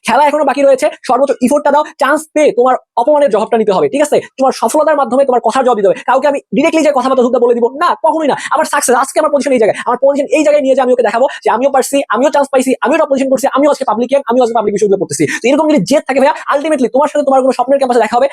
খেলা এখনো বাকি রয়েছে, সর্বোচ্চ ইফোর্টটা দাও, চান্স পেয়ে তোমার অপমানের জবাবটা নিতে হবে, ঠিক আছে? তোমার সফলতার মাধ্যমে তোমার কথার জবাব দিতে হবে। কাউকে আমি ডিরেক্টলি যে কথাবার্তা হুদা বলে দিব না, কখনোই না। আমার সাকসেস আজকে আমার পজিশন এই জায়গায়, আমার পজিশন এই জায়গায় নিয়ে যে আমি ওকে দেখাবো যে আমিও পারছি, আমিও চান্স পাইছি, আমিও টপ পজিশন করছি, আমিও আজকে পাবলিকিয়ান, আমিও আজকে পাবলিক বিশ্ববিদ্যালয়ে পড়তেছি। তো এরকম যদি জেদ থাকে ভাইয়া, আলটিমেটলি তোমার সাথে তোমার কোনো স্বপ্নের ক্যাম্পাসে দেখা হবে।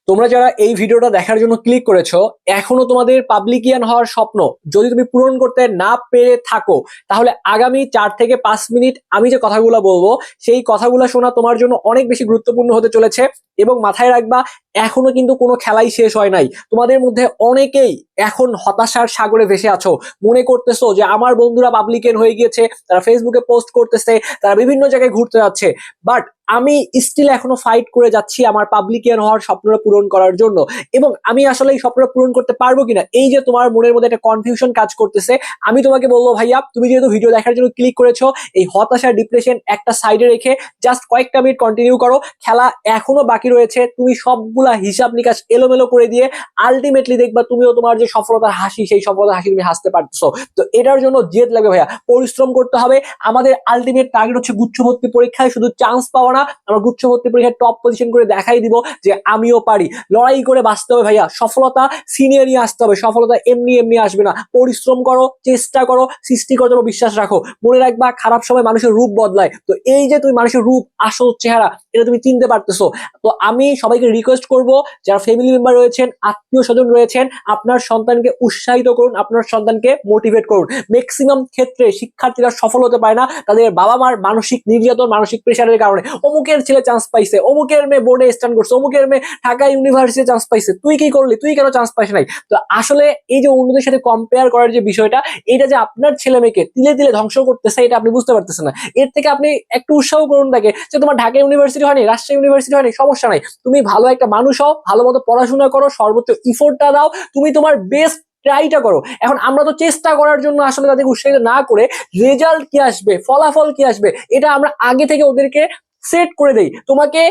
তোমরা যারা এই ভিডিওটা দেখার জন্য ক্লিক করেছো, এখনো তোমাদের পাবলিকিয়ান হওয়ার স্বপ্ন যদি তুমি পূরণ করতে না পেরে থাকো, তাহলে আগামী 4 থেকে 5 মিনিট আমি যে কথাগুলো বলবো সেই কথাগুলো শোনা তোমার জন্য অনেক বেশি গুরুত্বপূর্ণ হতে চলেছে। এবং মাথায় রাখবা, এখনো কিন্তু কোনো খেলাই শেষ হয় নাই। তোমাদের মধ্যে অনেকেই এখন হতাশার সাগরে ভেসে আছো, মনে করতেছো যে আমার বন্ধুরা পাবলিকেন হয়ে গিয়েছে, তারা ফেসবুকে পোস্ট করতেছে, তারা বিভিন্ন জায়গায় ঘুরতে যাচ্ছে। বাট আমি স্টিল এখনো ফাইট করে যাচ্ছি আমার পাবলিকিয়ান হওয়ার স্বপ্নটা পূরণ করার জন্য। এবং আমি আসলে এই স্বপ্নটা পূরণ করতে পারবো কিনা, এই যে তোমার মনের মধ্যে একটা কনফিউশন কাজ করতেছে, আমি তোমাকে বলবো ভাইয়া, তুমি যেহেতু ভিডিও দেখার জন্য ক্লিক করেছো, এই হতাশা ডিপ্রেশন একটা সাইডে রেখে জাস্ট কয়েকটা মিনিট কন্টিনিউ করো। খেলা এখনো বাকি রয়েছে, তুমি সবগুলা হিসাব নিকাশ এলোমেলো করে দিয়ে আলটিমেটলি দেখবা তুমিও তোমার যে সফলতার হাসি, সেই সফলতার হাসি তুমি হাসতে পারছো। তো এটার জন্য জেদ লাগবে ভাইয়া, পরিশ্রম করতে হবে। আমাদের আলটিমেট টার্গেট হচ্ছে গুচ্ছ ভর্তি পরীক্ষায় শুধু চান্স পাওয়া না, আমরা গুচ্ছ ভর্তি পরীক্ষায় টপ পজিশন করে দেখাই দিব যে আমিও পারি। লড়াই করে বাঁচতে হবে ভাইয়া, সফলতা সিনিয়র নিয়ে আসতে হবে, সফলতা এমনি এমনি আসবে না। পরিশ্রম করো, চেষ্টা করো, সৃষ্টিকর্তার উপর বিশ্বাস রাখো। মনে রাখবা, খারাপ সময় মানুষের রূপ বদলায়। তো এই যে তুমি মানুষের রূপ, আসল চেহারা, এটা তুমি চিনতে পারতেছো। তো আমি সবাইকে রিকোয়েস্ট করব, যারা ফ্যামিলি মেম্বার রয়েছেন, আত্মীয় স্বজন রয়েছেন, আপনার সন্তানকে উৎসাহিত করুন, আপনার সন্তানকে মোটিভেট করুন। ম্যাক্সিমাম ক্ষেত্রে শিক্ষার্থীরা সফল হতে পারে না তাদের বাবা মার মানসিক নির্যাতন, মানসিক প্রেশারের কারণে। অমুকের ছেলে চান্স পাইছে, অমুকের মেয়ে বোর্ডে স্ট্যান্ড করছে, অমুকের মেয়ে ঢাকা ইউনিভার্সিটি চান্স পাইছে, তুই কি করলি, তুই কেন চান্স পাইস নাই? তো আসলে এই যে অন্যদের সাথে কম্পেয়ার করার যে বিষয়টা, এটা যে আপনার ছেলে মেয়েকে তিলে তিলে ধ্বংস করতেছে, এটা আপনি বুঝতে পারতেছেন না। এর থেকে আপনি একটু উৎসাহ করুন তাকে, যে তোমার ঢাকা ইউনিভার্সিটি হয়নি, রাজশাহী ইউনিভার্সিটি হয়নি, সমস্যা নাই, তুমি ভালো একটা মানুষ হও, ভালো মতো পড়াশোনা করো, সর্বোচ্চ ইফোর্টটা দাও, তুমি তোমার বেস্ট ট্রাইটা করো। এখন আমরা তো চেষ্টা করার জন্য আসলে তাদেরকে উৎসাহিত না করে, রেজাল্ট কি আসবে, ফলাফল কি আসবে, এটা আমরা আগে থেকে ওদেরকে সেট করে দেই। তোমাকে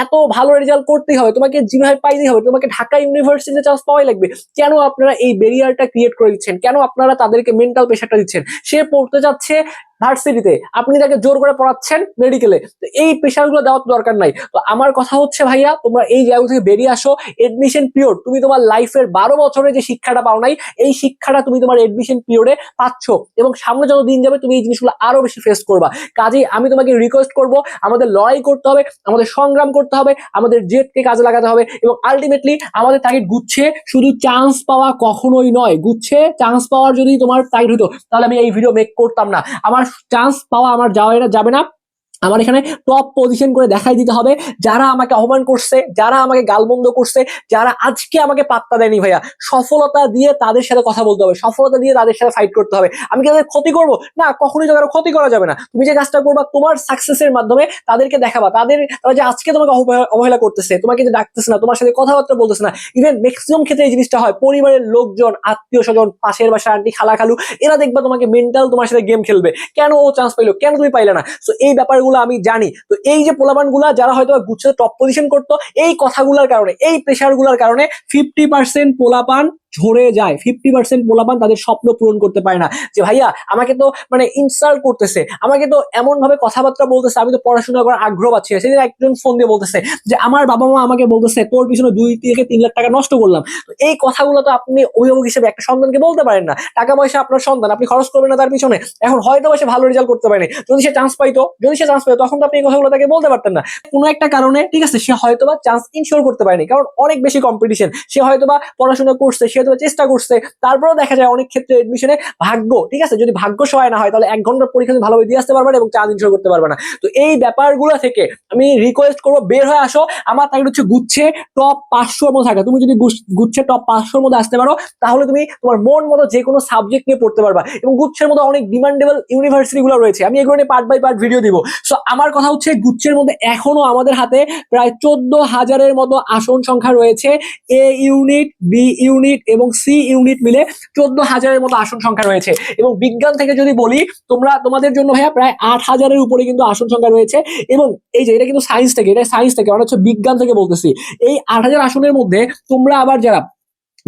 এত ভালো রেজাল্ট করতেই হবে, তোমাকে যেভাবে পাইতেই হবে, তোমাকে ঢাকা ইউনিভার্সিটিতে চান্স পাওয়াই লাগবে। কেন আপনারা এই ব্যারিয়ারটা ক্রিয়েট করে দিচ্ছেন? কেন আপনারা তাদেরকে মেন্টাল প্রেশারটা দিচ্ছেন? সে পড়তে যাচ্ছে ভার্সিটিতে, আপনি তাকে জোর করে পড়াচ্ছেন মেডিকেলে। তো এই প্রেশার গুলো দেওয়ার দরকার নাই। তো আমার কথা হচ্ছে ভাইয়া, তোমরা এই জায়গা থেকে বেরিয়ে আসো। এডমিশন পিরিয়ড, তুমি তোমার লাইফের 12 বছরে যে শিক্ষাটা পাও নাই, এই শিক্ষাটা তুমি তোমার এডমিশন পিরিয়ডে পাচ্ছ। এবং সামনে যত দিন যাবে তুমি এই জিনিসগুলো আরো বেশি ফেস করবা। কাজেই আমি তোমাকে রিকোয়েস্ট করব, আমাদের লড়াই করতে হবে, আমাদের সংগ্রাম করতে হবে, আমাদের জেদকে কাজে লাগাতে হবে। এবং আলটিমেটলি আমাদের টার্গেট গুচ্ছে শুধু চান্স পাওয়া কখনোই নয়। গুচ্ছে চান্স পাওয়ার যদি তোমার টার্গেট হতো, তাহলে আমি এই ভিডিও মেক করতাম না। আমার চান্স পাওয়া আমার যাবে না, আমার এখানে টপ পজিশন করে দেখাই দিতে হবে। যারা আমাকে অপমান করছে, যারা আমাকে গালমন্দ করছে, যারা আজকে আমাকে পাত্তা দেয়নি ভাইয়া, সফলতা দিয়ে তাদের সাথে কথা বলতে হবে, সফলতা দিয়ে তাদের সাথে ফাইট করতে হবে। আমি কি তাদের ক্ষতি করবো? না, কখনোই তাদের ক্ষতি করা যাবে না। তুমি যে কাজটা করবা তোমার সাকসেসের মাধ্যমে তাদেরকে দেখাবা, তারা যে আজকে তোমাকে অবহেলা করতেছে, তোমাকে যে ডাকতেছে না, তোমার সাথে কথাবার্তা বলতেছে না, ইভেন ম্যাক্সিমাম ক্ষেত্রে এই জিনিসটা হয়, পরিবারের লোকজন, আত্মীয় স্বজন, পাশের বাসা আন্টি, খালা খালু, এরা দেখবা তোমাকে মেন্টাল তোমার সাথে গেম খেলবে, কেন ও চান্স পাইলো, কেন তুমি পাইলে না। তো এই ব্যাপারগুলো আমি জানি। তো এই যে পোলাপান গুলা যারা হয়তো গুচ্ছের টপ পজিশন করতো, এই কথাগুলোর কারণে, এই প্রেশার গুলার কারণে 50% পোলাপান ঝরে যায়। 50% পোলাপান তাদের স্বপ্ন পূরণ করতে পারে না। যে ভাইয়া আমাকে তো মানে ইনসাল্ট করতেছে, আমাকে তো এমন ভাবে কথাবার্তা বলতেছে, আমি তো পড়াশোনা করার আগ্রহ পাচ্ছি না। সেদিন একজন ফোন দিয়ে বলতেছে যে আমার বাবা মা আমাকে বলতেছে তোর পিছনে 2 থেকে 3 লাখ টাকা নষ্ট করলাম। তো এই কথাগুলো তো আপনি অভিভাবক হিসেবে একটা সন্তানকে বলতে পারেন না। টাকা পয়সা আপনার সন্তান, আপনি খরচ করবেন না তার পিছনে। এখন হয়তো সে ভালো রেজাল্ট করতে পারেনি, যদি সে চান্স পাইতো, তখন তো আপনি এই কথাগুলো তাকে বলতে পারতেন না। কোনো একটা কারণে ঠিক আছে, সে হয়তোবা চান্স ইনশিওর করতে পারেনি, কারণ অনেক বেশি কম্পিটিশন। সে হয়তোবা পড়াশোনা করছে, সে হয়তো চেষ্টা করছে, তারপরেও দেখা যায় অনেক ক্ষেত্রে এডমিশনে ভাগ্য, ঠিক আছে, যদি ভাগ্য সহায় না হয়, তাহলে 1 ঘন্টার পরীক্ষা ভালোভাবে দিয়ে আসতে পারবে না এবং চান্স ইনশিওর করতে পারবে না। তো এই ব্যাপারগুলো থেকে আমি রিকোয়েস্ট করবো, বের হয়ে আসো। আমার টার্গেট হচ্ছে গুচ্ছে টপ 500 মধ্যে থাকা। তুমি যদি গুচ্ছে টপ 500 মধ্যে আসতে পারো, তাহলে তুমি তোমার মন মতো যে কোনো সাবজেক্ট নিয়ে পড়তে পারবা। এবং গুচ্ছের মধ্যে অনেক ডিমান্ডেবল ইউনিভার্সিটি গুলো রয়েছে, আমি এগুলো নিয়ে পার্ট বাই পার্ট ভিডিও দিব। সো আমার কথা হচ্ছে, গুচ্ছের মধ্যে এখনো আমাদের হাতে প্রায় 14,000-এর মতো আসন সংখ্যা রয়েছে। এ ইউনিট, বি ইউনিট এবং সি ইউনিট মিলে 14,000-এর মতো আসন সংখ্যা রয়েছে। এবং বিজ্ঞান থেকে যদি বলি, তোমাদের জন্য ভাইয়া প্রায় 8,000-এর উপরে কিন্তু আসন সংখ্যা রয়েছে। এবং এই যে এটা কিন্তু সায়েন্স থেকে, মানে হচ্ছে বিজ্ঞান থেকে বলতেছি। এই 8,000 আসনের মধ্যে তোমরা আবার যারা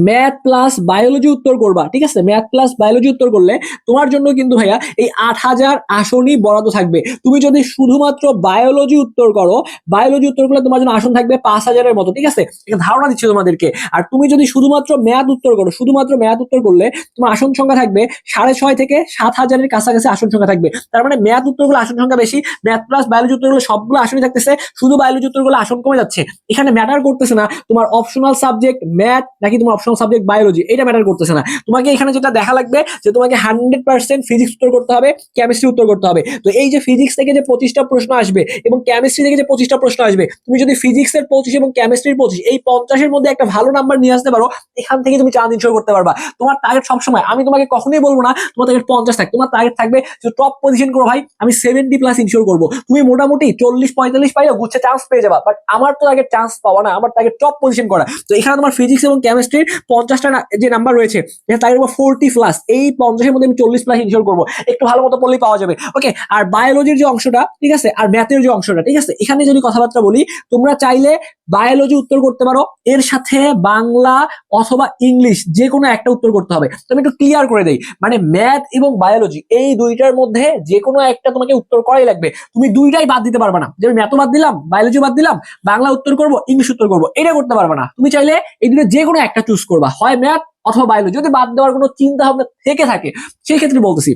ম্যাথ প্লাস বায়োলজি উত্তর করবা, ঠিক আছে? ম্যাথ প্লাস বায়োলজি উত্তর করলে তোমার জন্য কিন্তু ভাইয়া এই 8,000 আসনই বরাদ্দ থাকবে। তুমি যদি শুধুমাত্র বায়োলজি উত্তর করো, বায়োলজি উত্তর করলে তোমার জন্য আসন থাকবে 5,000-এর মতো, ঠিক আছে? একটা ধারণা দিচ্ছি তোমাদেরকে। আর তুমি যদি শুধুমাত্র ম্যাথ উত্তর করো, শুধুমাত্র ম্যাথ উত্তর করলে তোমার আসন সংখ্যা থাকবে 6,500 থেকে 7,000-এর কাছাকাছি আসন সংখ্যা থাকবে। তার মানে ম্যাথ উত্তরগুলো আসন সংখ্যা বেশি, ম্যাথ প্লাস বায়োলজি উত্তরগুলো সবগুলো আসনই থাকতেছে, শুধু বায়োলজি উত্তরগুলো আসন কমে যাচ্ছে। এখানে ম্যাটার করতেছে না তোমার অপশনাল সাবজেক্ট ম্যাথ নাকি তোমার অপশনাল সাবজেক্ট বায়োলজি, এটা ম্যাটার করতেছে না। তোমাকে এখানে যেটা দেখা লাগবে যে তোমাকে 100% ফিজিক্স উত্তর করতে হবে, কেমিস্ট্রি উত্তর করতে হবে। তো এই যে ফিজিক্স থেকে যে 25টা প্রশ্ন আসবে এবং কেমিস্ট্রি থেকে যে 25টা প্রশ্ন আসবে, তুমি যদি ফিজিক্সের 25 এবং কেমিস্ট্রির 25 এই 50-এর মধ্যে একটা ভালো নাম্বার নিয়ে আসতে পারো, এখান থেকে তুমি চান্স ইনশোর করতে পারবা। তোমার টার্গেট সবসময়, আমি তোমাকে কখনোই বলবো না তোমার টার্গেট 50 থাক, তোমার টার্গেট থাকবে যে টপ পজিশন করো ভাই, আমি 70+ ইনশোর করবো। তুমি মোটামুটি 40-45 পাইও গুচ্ছে চান্স পেয়ে যাবা, বাট আমার তো টার্গেট চান্স পাওয়া না, আমার টার্গেট টপ পজিশন করা। তো এখানে তোমার ফিজিক্স এবং কেমিস্ট্রির 50টা যে নাম্বার রয়েছে, টার্গেট 40+, এই 50-এর মধ্যে আমি 40+ ইনশোর করবো, একটু ভালো মতো পড়লেই পাওয়া যাবে। ওকে, আর বায়োলজির যে অংশটা, ঠিক আছে, আর ম্যাথের যে অংশটা, ঠিক আছে, এখানে যদি কথাবার্তা বলি, তোমরা চাইলে বায়োলজি উত্তর করতে পারো, এর সাথে বাংলা অথবা ইংলিশ যে কোনো একটা উত্তর করতে হবে। তো আমি একটু ক্লিয়ার করে দেই, মানে ম্যাথ এবং বায়োলজি এই দুইটার মধ্যে যে কোনো একটা তোমাকে উত্তর করাই লাগবে। তুমি দুইটাই বাদ দিতে পারবে না, যে আমি ম্যাথও বাদ দিলাম, বায়োলজি বাদ দিলাম, বাংলা উত্তর করবো, ইংলিশ উত্তর করবো, এটা করতে পারবে না। তুমি চাইলে এই দুটো যে কোনো একটা চুজ করবা, হয় ম্যাথ অথবা বায়োলজি। যদি বাদ দেওয়ার কোনো চিন্তা ভাবনা থেকে থাকে সেই ক্ষেত্রে বলতেছি।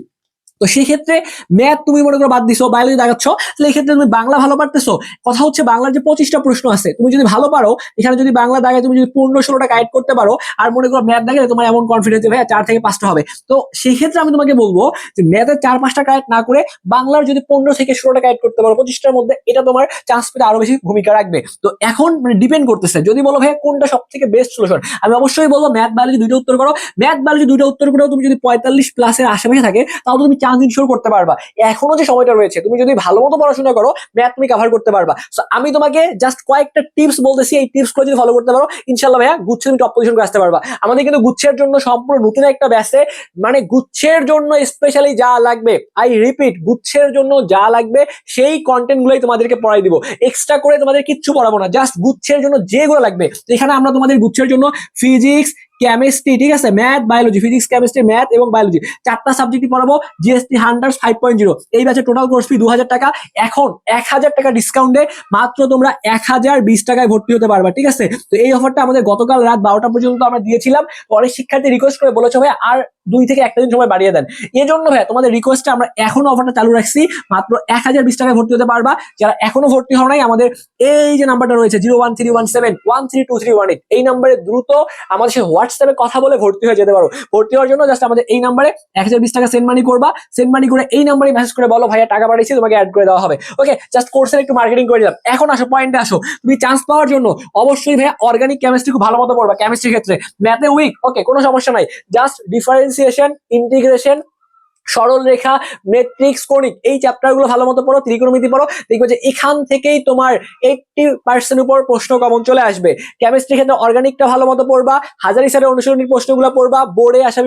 তো সেই ক্ষেত্রে ম্যাথ তুমি মনে করো বাদ দিছো, বায়োলজি দেখাচ্ছ, তাহলে এই ক্ষেত্রে তুমি বাংলা ভালো পারতেছো। কথা হচ্ছে বাংলার যে 25টা প্রশ্ন আছে, তুমি যদি ভালো পারো, এখানে যদি বাংলা দাগে তুমি যদি 15-16টা গাইড করতে পারো, আর মনে করো ম্যাথ দাগে তোমার এমন কনফিডেন্স ভাই 4 থেকে 5টা হবে, তো সেই ক্ষেত্রে আমি তোমাকে বলবো যে ম্যাথের 4-5টা গাইড না করে বাংলার যদি 15 থেকে 16টা গাইড করতে পারো 25টার মধ্যে, এটা তোমার চান্স পেতে আরো বেশি ভূমিকা রাখবে। তো এখন মানে ডিপেন্ড করতেছে, যদি বলো ভাই কোনটা সব থেকে বেস্ট সলিউশন, আমি অবশ্যই বলবো ম্যাথ বায়োলজি দুইটা উত্তর করো। ম্যাথ বায়োলজি দুইটা উত্তর করেও তুমি যদি 45+-এর আশেপাশে থাকে, তাহলে তুমি চান্স ইনশোর করতে পারবা। এখনো যে সময়টা রয়েছে, তুমি যদি ভালো মতো পড়াশোনা করো, ম্যাথ তুমি কভার করতে পারবা। সো আমি তোমাকে জাস্ট কয়েকটা টিপস বলতেছি, এই টিপস গুলো যদি ফলো করতে পারো, ইনশাআল্লাহ ভাইয়া গুচ্ছে তুমি টপ পজিশন আসতে পারবা। আমাদের কিন্তু গুচ্ছের জন্য সম্পূর্ণ নতুন একটা ব্যাচে, মানে গুচ্ছের জন্য স্পেশালি যা লাগবে, আই রিপিট, গুচ্ছের জন্য যা লাগবে সেই কন্টেন্ট গুলোই তোমাদেরকে পড়াই দিব। এক্সট্রা করে তোমাদের কিচ্ছু পড়াবো না, জাস্ট গুচ্ছের জন্য যেগুলো লাগবে। এখানে আমরা তোমাদের গুচ্ছের জন্য ফিজিক্স, কেমিস্ট্রি, ঠিক আছে, math biology, physics chemistry math এবং বায়োলজি 4টা সাবজেক্টই পড়াবো। জিএসটি হান্টার্স 5.0 এই ব্যাচে টোটাল কোর্স ফি 2,000 টাকা, এখন 1,000 টাকা ডিসকাউন্টে মাত্র তোমরা 1,020 টাকায় ভর্তি হতে পারবা, ঠিক আছে? তো এই অফারটা আমাদের গতকাল রাত 12টা পর্যন্ত আমরা দিয়েছিলাম। পরে শিক্ষার্থী রিকোয়েস্ট করে বলেছো ভাই আর 2 থেকে 1 দিন সময় বাড়িয়ে দেন, এই জন্য ভাই তোমাদের রিকোয়েস্টে আমরা এখনো অফারটা চালু রাখছি। মাত্র 1,020 টাকায় ভর্তি হতে পারবা। যারা এখনো ভর্তি হও নাই, আমাদের এই যে নাম্বারটা রয়েছে 01317132318, এই নাম্বারে দ্রুত আমাদের সাথে হোয়াটসঅ্যাপে কথা বলে ভর্তি হয়ে যেতে পারো। ভর্তি হওয়ার জন্য জাস্ট আমাদের এই নাম্বারে 1,020 টাকা সেন্ড মানি করবা, সেন্ড মানি করে এই নাম্বারে মেসেজ করে বলো ভাইয়া টাকা পাঠিয়েছি, তোমাকে অ্যাড করে দেওয়া হবে। ওকে, জাস্ট কোর্সের একটু মার্কেটিং করে দিলাম। এখন আসো পয়েন্টে আসো, তুমি চান্স পাওয়ার জন্য অবশ্যই ভাইয়া অর্গানিক কেমিস্ট্রি খুব ভালো মতো পড়বা। কেমিস্ট্রির ক্ষেত্রে ম্যাথে উইক, ওকে, কোনো সমস্যা নাই, জাস্ট ডিফারেন্সিয়েশন, ইন্টিগ্রেশন, সরল রেখা, মেট্রিক্স, কণিক, এই চ্যাপ্টার গুলো ভালো মতো পড়ো, ত্রিকোণমিতি পড়ো, দেখবে যে এখান থেকেই তোমার 80% উপর প্রশ্ন কমন চলে আসবে। কেমিস্ট্রি ক্ষেত্রে অর্গানিকটা ভালো মতো পড়বা, হাজারি স্যারের অনুশীলনীর প্রশ্নগুলো পড়বা, বোর্ডে আসা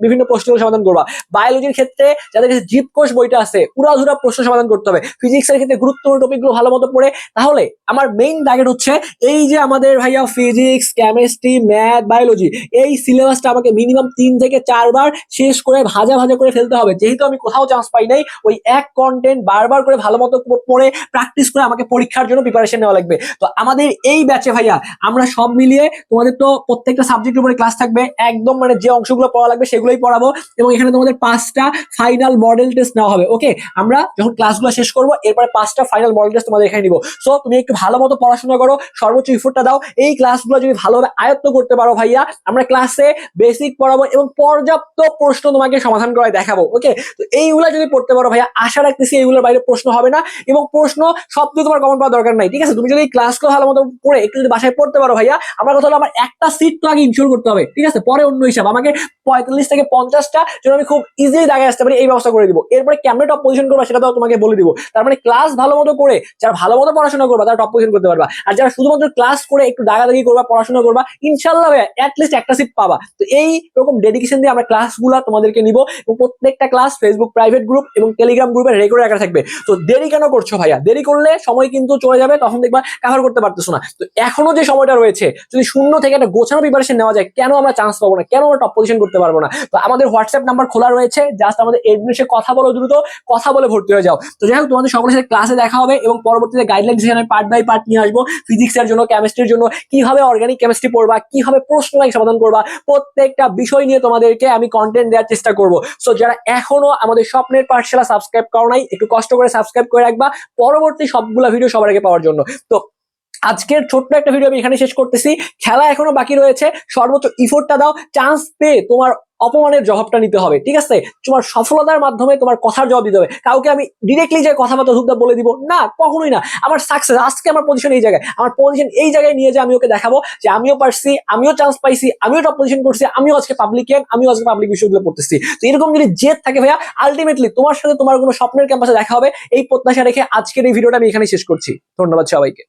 বিভিন্ন প্রশ্নগুলো সমাধান করবা। বায়োলজির ক্ষেত্রে যাদের কাছে জীবকোষ বইটা আছে, উড়াধুরা প্রশ্ন সমাধান করতে হবে। ফিজিক্সের ক্ষেত্রে গুরুত্বপূর্ণ টপিকগুলো ভালো মতো পড়ে, তাহলে আমার মেইন টার্গেট হচ্ছে এই যে আমাদের ভাইয়া ফিজিক্স, কেমিস্ট্রি, ম্যাথ, বায়োলজি, এই সিলেবাসটা আমাকে মিনিমাম 3 থেকে 4 বার শেষ করে ভাজা ভাজা করে ফেলতে হবে। যেহেতু আমি কোথাও চান্স পাই নাই, ওই এক কন্টেন্ট বারবার করে ভালো মতো পড়ে প্র্যাকটিস করে আমাকে পরীক্ষার জন্য প্রিপারেশন নেওয়া লাগবে। তো আমাদের এই ব্যাচে ভাইয়া আমরা সব মিলিয়ে তোমাদের তো প্রত্যেকটা সাবজেক্টের উপরে ক্লাস থাকবে, একদম মানে যে অংশগুলো পড়া লাগবে সেগুলোই পড়াবো, এবং এখানে তোমাদের 5টা ফাইনাল মডেল টেস্ট নেওয়া হবে। ওকে, আমরা যখন ক্লাসগুলো শেষ করবো এরপরে 5টা ফাইনাল মডেল টেস্ট তোমাদের এখানে নিব। সো তুমি একটু ভালো মতো পড়াশোনা করো, সর্বোচ্চ ইফোর্টটা দাও, এই ক্লাসগুলো যদি ভালোভাবে আয়ত্ত করতে পারো ভাইয়া, আমরা ক্লাসে বেসিক পড়াবো এবং পর্যাপ্ত প্রশ্ন তোমাকে সমাধান করে দেখাবো। ওকে, তো এইগুলা যদি পড়তে পারো ভাইয়া, আশা রাখতেছি এইগুলোর বাইরে প্রশ্ন হবে না, এবং প্রশ্ন শব্দ তোমার কমন পাওয়ার দরকার নাই, ঠিক আছে? তুমি যদি এই ক্লাসগুলো ভালো মতো পড়ে একটু যদি বাসায় পড়তে পারো ভাইয়া, আমার কথা হলো আমার একটা সিট তো আগে ইনশিওর করতে হবে, ঠিক আছে? পরে অন্য হিসাব, আমাকে 45 থেকে 50টা যেন আমি খুব ইজিলি দাগে আসতে পারি, এই ব্যবস্থা করে দিব। এরপরে কেমনে টপ পজিশন করবা সেটা তো তোমাকে বলে দিব। তার মানে ক্লাস ভালো মতো করে যারা ভালো মতো পড়াশোনা করবা তারা টপ পজিশন করতে পারবা, আর যারা শুধুমাত্র ক্লাস করে একটু দাগাদাগি করবা, পড়াশোনা করবা, ইনশাল্লাহ ভাইয়া অ্যাটলিস্ট একটা সিট পাবা। তো এই রকম ডেডিকেশন দিয়ে আমরা ক্লাসগুলো তোমাদেরকে নিব, এবং প্রত্যেকটা ক্লাস ফেসবুক প্রাইভেট গ্রুপ এবং টেলিগ্রাম গ্রুপে রেকর্ড রাখা থাকবে। তো দেরি কেন করছো ভাইয়া? দেরি করলে সময় কিন্তু চলে যাবে, তখন দেখবা কভার করতে পারতেছো না। তো এখনো যে সময়টা রয়েছে, যদি শূন্য থেকে একটা গোছানো প্রিপারেশন নেওয়া যায়, কেন আমরা চান্স পাবো না? কেন আমরা টপ পজিশন করতে পারবো না? তো আমাদের হোয়াটসঅ্যাপ নাম্বার খোলা রয়েছে, জাস্ট আমাদের এডমিনে কথা বলো, দ্রুত কথা বলে ভর্তি হয়ে যাও। তো যাই হোক, তোমাদের সকলের সাথে ক্লাসে দেখা হবে এবং পরবর্তীতে গাইডলাইন সেশনে পার্ট বাই পার্ট নিয়ে আসবো। ফিজিক্সের জন্য, কেমিস্ট্রির জন্য কিভাবে অর্গানিক কেমিস্ট্রি পড়বা, কিভাবে প্রশ্ন ব্যাংক সমাধান করবা, প্রত্যেকটা বিষয় নিয়ে তোমাদেরকে আমি কন্টেন্ট দেওয়ার চেষ্টা করব। সো যারা এখনো আমাদের স্বপ্নের পাঠশালা সাবস্ক্রাইব করো নাই, একটু কষ্ট করে সাবস্ক্রাইব করে রাখবা পরবর্তী সবগুলা ভিডিও সবার আগে পাওয়ার জন্য। তো আজকের ছোট্ট একটা ভিডিও আমি এখানে শেষ করতেছি। খেলা এখনো বাকি রয়েছে, সর্বোচ্চ ইফোর্টটা দাও। চান্স পেয়ে তোমার অপমানের জবাবটা নিতে হবে, ঠিক আছে? তোমার সফলতার মাধ্যমে তোমার কথার জবাব দিতে হবে। কাউকে আমি ডিরেক্টলি যে কথাবার্তা ধুকটা বলে দিব না, কখনোই না। আমার সাকসেস আজকে, আমার পজিশন এই জায়গায়, আমার পজিশন এই জায়গায় নিয়ে যে আমি ওকে দেখাবো যে আমিও পারছি, আমিও চান্স পাইছি, আমিও টপ পজিশন করছি, আমিও আজকে পাবলিকিয়ান, আমিও আজকে পাবলিক বিশ্ববিদ্যালয়ে পড়তেছি। তো এরকম যদি জেদ থাকে ভাইয়া, আলটিমেটলি তোমার সাথে তোমার কোনো স্বপ্নের ক্যাম্পাসে দেখা হবে, এই প্রত্যাশা রেখে আজকের এই ভিডিওটা আমি এখানে শেষ করছি। ধন্যবাদ সবাইকে।